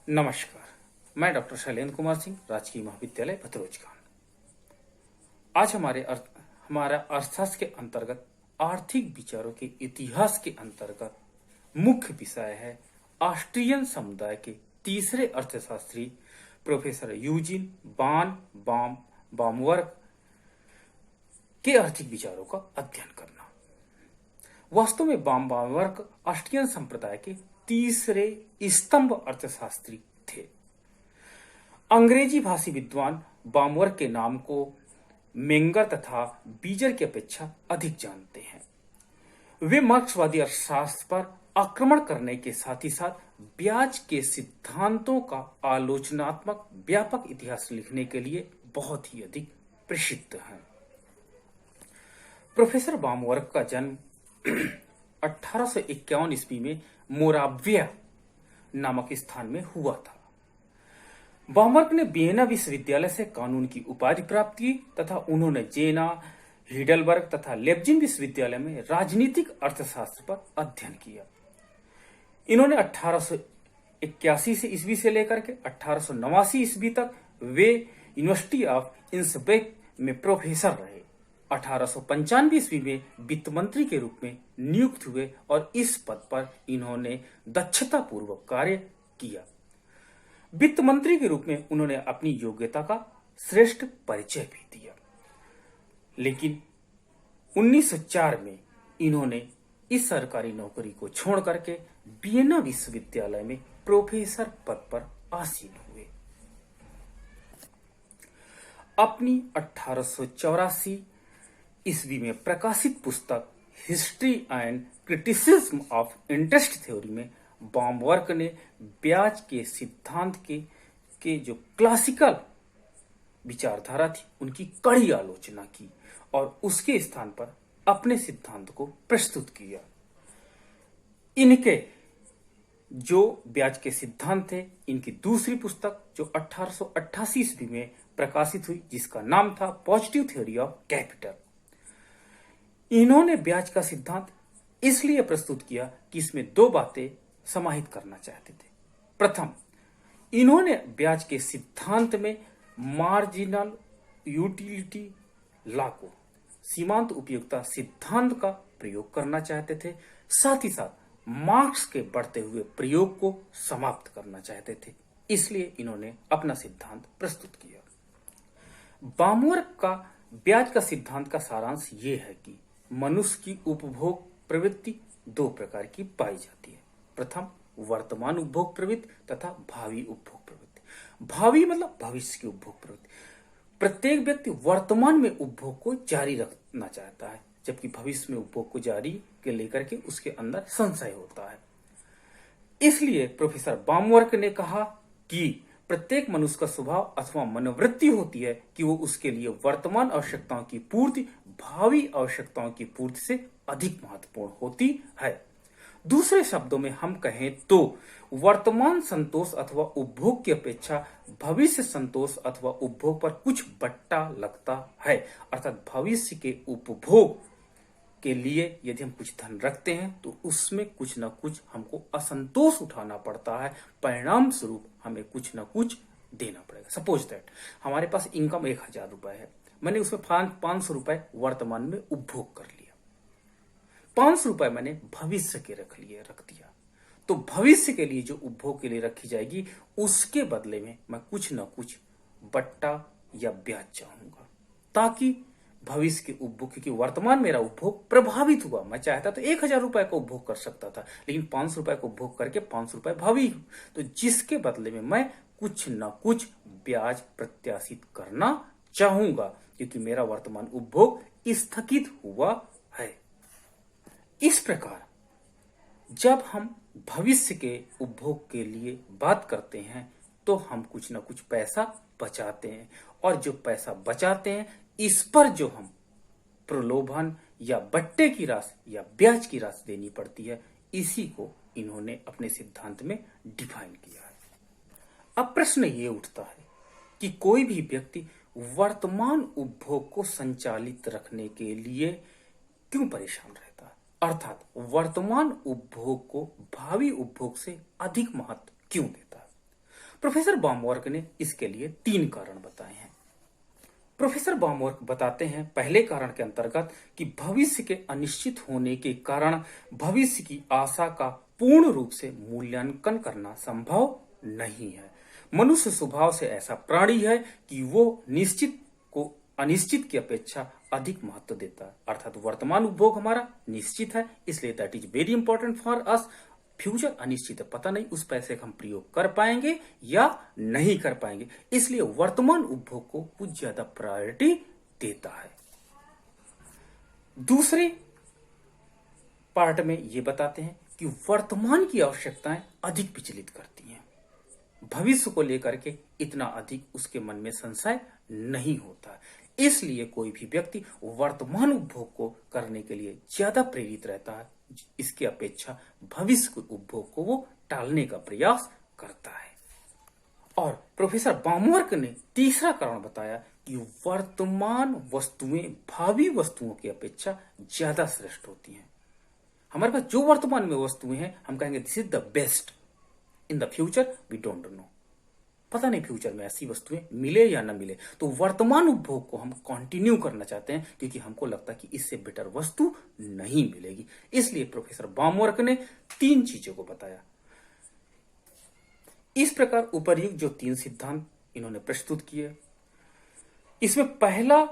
नमस्कार। मैं डॉक्टर शैलेंद्र कुमार सिंह, राजकीय महाविद्यालय भद्रोज। आज हमारा अर्थशास्त्र के अंतर्गत आर्थिक विचारों के इतिहास के अंतर्गत मुख्य विषय है ऑस्ट्रियन समुदाय के तीसरे अर्थशास्त्री प्रोफेसर यूजीन वान बामवर्क के आर्थिक विचारों का अध्ययन करना। वास्तव में बामवर्क ऑस्ट्रियन संप्रदाय के तीसरे स्तंभ अर्थशास्त्री थे। अंग्रेजी भाषी विद्वान बामवर्क के नाम को मेंगर तथा बीजर की अपेक्षा अधिक जानते हैं। वे मार्क्सवादी अर्थशास्त्र पर आक्रमण करने के साथ ही साथ ब्याज के सिद्धांतों का आलोचनात्मक व्यापक इतिहास लिखने के लिए बहुत ही अधिक प्रसिद्ध हैं। प्रोफेसर बामवर्क का जन्म 1851 ईस्वी में मोराविया नामक स्थान में हुआ था। बामवर्क ने वियना विश्वविद्यालय से कानून की उपाधि प्राप्त की तथा उन्होंने जेना, हिडलबर्ग तथा लेप्जिग विश्वविद्यालय में राजनीतिक अर्थशास्त्र पर अध्ययन किया। इन्होंने 1881 से ईस्वी से लेकर के 1889 ईस्वी तक वे यूनिवर्सिटी ऑफ इंसब्रेक में प्रोफेसर रहे। 1895 ईस्वी में वित्त मंत्री के रूप में नियुक्त हुए और इस पद पर इन्होंने दक्षतापूर्वक कार्य किया। वित्त मंत्री के रूप में उन्होंने अपनी योग्यता का श्रेष्ठ परिचय भी दिया। लेकिन 1904 में इन्होंने इस सरकारी नौकरी को छोड़ करके वियना विश्वविद्यालय में प्रोफेसर पद पर आसीन हुए। अपनी 1884 ईस्वी में प्रकाशित पुस्तक history and criticism of interest theory में बामवर्क ने ब्याज के सिद्धांत के जो क्लासिकल विचारधारा थी उनकी कड़ी आलोचना की और उसके स्थान पर अपने सिद्धांत को प्रस्तुत किया। इनके जो ब्याज के सिद्धांत थे, इनकी दूसरी पुस्तक जो 1888 ईस्वी में प्रकाशित हुई, जिसका नाम था पॉजिटिव थ्योरी ऑफ कैपिटल। इन्होंने ब्याज का सिद्धांत इसलिए प्रस्तुत किया कि इसमें दो बातें समाहित करना चाहते थे। प्रथम, इन्होंने ब्याज के सिद्धांत में मार्जिनल यूटिलिटी लॉ को, सीमांत उपयोगिता सिद्धांत का प्रयोग करना चाहते थे। साथ ही साथ मार्क्स के बढ़ते हुए प्रयोग को समाप्त करना चाहते थे। इसलिए इन्होंने अपना सिद्धांत प्रस्तुत किया। बामवर्क का ब्याज का सिद्धांत का सारांश ये है कि मनुष्य की उपभोग प्रवृत्ति दो प्रकार की पाई जाती है। प्रथम, वर्तमान उपभोग प्रवृत्ति तथा भावी उपभोग प्रवृत्ति। भावी मतलब भविष्य की उपभोग प्रवृत्ति। प्रत्येक व्यक्ति वर्तमान में उपभोग को जारी रखना चाहता है, जबकि भविष्य में उपभोग को जारी के लेकर के उसके अंदर संशय होता है। इसलिए प्रोफेसर बामवर्क ने कहा कि प्रत्येक मनुष्य का स्वभाव अथवा मनोवृत्ति होती है कि वो उसके लिए वर्तमान आवश्यकताओं की पूर्ति भावी आवश्यकताओं की पूर्ति से अधिक महत्वपूर्ण होती है। दूसरे शब्दों में हम कहें तो वर्तमान संतोष अथवा उपभोग की अपेक्षा भविष्य संतोष अथवा उपभोग पर कुछ बट्टा लगता है। अर्थात भविष्य के उपभोग के लिए यदि हम कुछ धन रखते हैं तो उसमें कुछ न कुछ हमको असंतोष उठाना पड़ता है। परिणाम स्वरूप हमें कुछ न कुछ देना पड़ेगा। सपोज दैट हमारे पास इनकम 1000 रुपए है, मैंने उसमें 500 रुपए वर्तमान में उपभोग कर लिया, 500 रुपए मैंने भविष्य के रख दिया। तो भविष्य के लिए जो उपभोग के लिए रखी जाएगी उसके बदले में मैं कुछ न कुछ बट्टा या ब्याज चाहूंगा, ताकि भविष्य के उपभोग, क्योंकि वर्तमान मेरा उपभोग प्रभावित हुआ। मैं चाहता तो 1000 रुपए का उपभोग कर सकता था, लेकिन 500 रुपए का उपभोग करके 500 रुपए भावी, तो जिसके बदले में मैं कुछ न कुछ ब्याज प्रत्याशित करना चाहूंगा, क्योंकि मेरा वर्तमान उपभोग स्थगित हुआ है। इस प्रकार जब हम भविष्य के उपभोग के लिए बात करते हैं तो हम कुछ न कुछ पैसा बचाते हैं, और जो पैसा बचाते हैं इस पर जो हम प्रलोभन या बट्टे की राशि या ब्याज की राशि देनी पड़ती है, इसी को इन्होंने अपने सिद्धांत में डिफाइन किया है। अब प्रश्न ये उठता है कि कोई भी व्यक्ति वर्तमान उपभोग को संचालित रखने के लिए क्यों परेशान रहता है, अर्थात वर्तमान उपभोग को भावी उपभोग से अधिक महत्व क्यों देता है। प्रोफेसर बामवर्क ने इसके लिए 3 कारण बताए हैं। प्रोफेसर बामवर्क बताते हैं पहले कारण के अंतर्गत कि भविष्य के अनिश्चित होने के कारण भविष्य की आशा का पूर्ण रूप से मूल्यांकन करना संभव नहीं है। मनुष्य स्वभाव से ऐसा प्राणी है कि वो निश्चित को अनिश्चित की अपेक्षा अधिक महत्व देता है। अर्थात वर्तमान उपभोग हमारा निश्चित है, इसलिए that is very important for us. Future अनिश्चित है, पता नहीं उस पैसे का हम प्रयोग कर पाएंगे या नहीं कर पाएंगे, इसलिए वर्तमान उपभोग को कुछ ज्यादा प्रायोरिटी देता है। दूसरे पार्ट में ये बताते हैं कि वर्तमान की आवश्यकताएं अधिक विचलित करती हैं। भविष्य को लेकर के इतना अधिक उसके मन में संशय नहीं होता, इसलिए कोई भी व्यक्ति वर्तमान उपभोग को करने के लिए ज्यादा प्रेरित रहता है, इसकी अपेक्षा भविष्य के उपभोग को वो टालने का प्रयास करता है। और प्रोफेसर बामवर्क ने तीसरा कारण बताया कि वर्तमान वस्तुएं भावी वस्तुओं की अपेक्षा ज्यादा श्रेष्ठ होती हैं। हमारे पास जो वर्तमान में वस्तुएं हैं, हम कहेंगे this is the best. In the future we don't know, पता नहीं फ्यूचर में ऐसी वस्तुएं मिले या ना मिले। तो वर्तमान उपभोग को हम कंटिन्यू करना चाहते हैं क्योंकि हमको लगता है कि इससे बेटर वस्तु नहीं मिलेगी। इसलिए प्रोफेसर बामवर्क ने 3 चीजों को बताया। इस प्रकार उपर्युक्त जो 3 सिद्धांत इन्होंने प्रस्तुत किए, इसमें पहला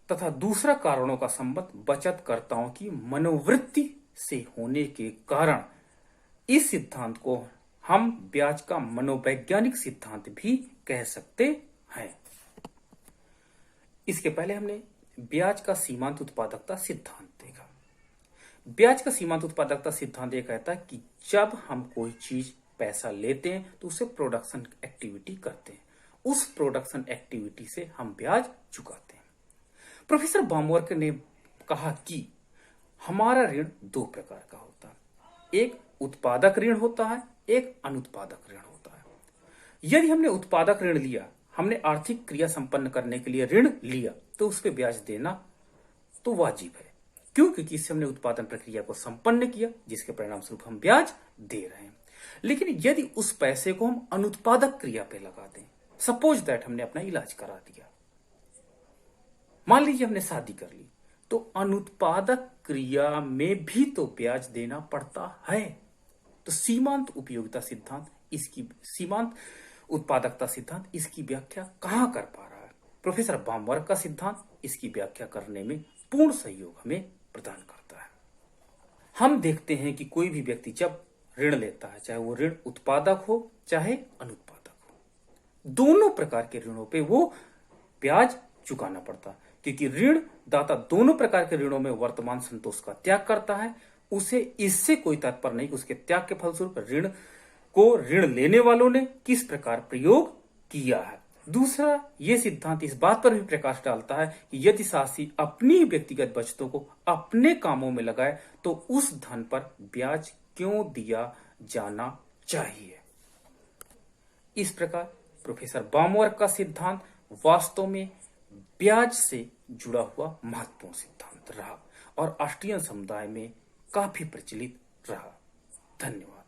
तथा दूसरा कारणों का संबंध बचतकर्ताओं की मनोवृत्ति से होने के कारण इस सिद्धांत को हम ब्याज का मनोवैज्ञानिक सिद्धांत भी कह सकते हैं। इसके पहले हमने ब्याज का सीमांत उत्पादकता सिद्धांत देखा। ब्याज का सीमांत उत्पादकता सिद्धांत ये कहता है कि जब हम कोई चीज पैसा लेते हैं तो उसे प्रोडक्शन एक्टिविटी करते हैं, उस प्रोडक्शन एक्टिविटी से हम ब्याज चुकाते हैं। प्रोफेसर बामवर्क ने कहा कि हमारा ऋण 2 प्रकार का होता है, एक उत्पादक ऋण होता है, एक अनुत्पादक ऋण होता है। यदि हमने उत्पादक ऋण लिया, हमने आर्थिक क्रिया संपन्न करने के लिए ऋण लिया, तो उस पर ब्याज देना तो वाजिब है। क्यों? क्योंकि इससे हमने उत्पादन प्रक्रिया को संपन्न किया, जिसके परिणाम स्वरूप हम ब्याज दे रहे हैं। लेकिन यदि उस पैसे को हम अनुत्पादक क्रिया पे लगा दें, सपोज दैट हमने अपना इलाज करा दिया, मान लीजिए हमने शादी कर ली, तो अनुत्पादक क्रिया में भी तो ब्याज देना पड़ता है। तो सीमांत उपयोगिता सिद्धांत इसकी सीमांत उत्पादकता सिद्धांत इसकी व्याख्या कहां कर पा रहा है? प्रोफेसर बामवर्क का सिद्धांत इसकी व्याख्या करने में पूर्ण सहयोग हमें प्रदान करता है। हम देखते हैं कि कोई भी व्यक्ति जब ऋण लेता है, चाहे वो ऋण उत्पादक हो चाहे अनुत्पादक हो, दोनों प्रकार के ऋणों पे वो ब्याज चुकाना पड़ता है, क्योंकि ऋण दाता दोनों प्रकार के ऋणों में वर्तमान संतोष का त्याग करता है। उसे इससे कोई तात्पर्य नहीं कि उसके त्याग के फलस्वरूप ऋण को ऋण लेने वालों ने किस प्रकार प्रयोग किया है। दूसरा, ये सिद्धांत इस बात पर भी प्रकाश डालता है कि यदि शासी अपनी व्यक्तिगत बचतों को अपने कामों में लगाए तो उस धन पर ब्याज क्यों दिया जाना चाहिए। इस प्रकार प्रोफेसर बामवर्क का सिद्धांत वास्तव में ब्याज से जुड़ा हुआ महत्वपूर्ण सिद्धांत रहा और ऑस्ट्रियन समुदाय में काफी प्रचलित रहा। धन्यवाद।